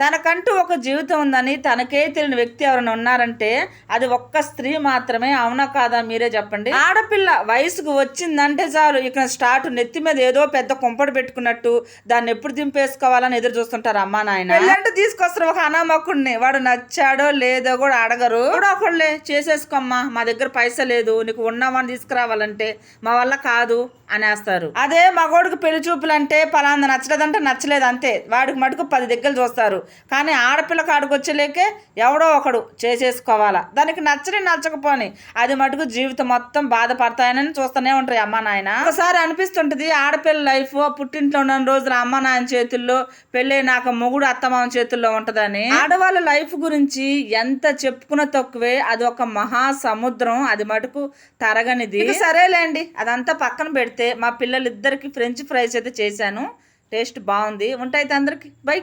తనకంటూ ఒక జీవితం ఉందని తనకే తెలియని వ్యక్తి ఎవరైనా ఉన్నారంటే అది ఒక్క స్త్రీ మాత్రమే. అవునా కాదా మీరే చెప్పండి. ఆడపిల్ల వయసుకు వచ్చిందంటే చాలు ఇక స్టార్ట్, నెత్తి మీద ఏదో పెద్ద కుంపడి పెట్టుకున్నట్టు దాన్ని ఎప్పుడు దింపేసుకోవాలని ఎదురు చూస్తుంటారు అమ్మా నాయన. పెళ్ళంటే తీసుకొస్తారు ఒక అనామకుడిని, వాడు నచ్చాడో లేదో కూడా అడగరు. కూడా ఒకళ్ళే చేసేసుకోమ్మా, మా దగ్గర పైసా లేదు, నీకు ఉన్నామని తీసుకురావాలంటే మా వల్ల కాదు అనేస్తారు. అదే మగోడికి పెళ్లి చూపులు అంటే పలాంది నచ్చలేదంటే నచ్చలేదు అంతే, వాడికి మటుకు 10 దగ్గర చూస్తారు. కానీ ఆడపిల్ల కాడికి వచ్చేలేకే ఎవడో ఒకడు చేసేసుకోవాలా, దానికి నచ్చకపోని అది మటుకు జీవితం మొత్తం బాధపడతాయని చూస్తూనే ఉంటాయి అమ్మ నాయన. ఒకసారి అనిపిస్తుంటది ఆడపిల్ల లైఫ్ పుట్టింట్లో ఉన్న రోజులు అమ్మ నాయన చేతుల్లో, పెళ్ళైనాక మొగుడు అత్తమామ చేతుల్లో ఉంటదని. ఆడవాళ్ళ లైఫ్ గురించి ఎంత చెప్పుకున్న తక్కువే, అది ఒక మహా సముద్రం, అది మటుకు తరగనిది. సరేలేండి అదంతా పక్కన పెడితే మా పిల్లలిద్దరికి ఫ్రెంచ్ ఫ్రైస్ అయితే చేశాను, టేస్ట్ బాగుంది. ఉంటాయి అందరికి బై.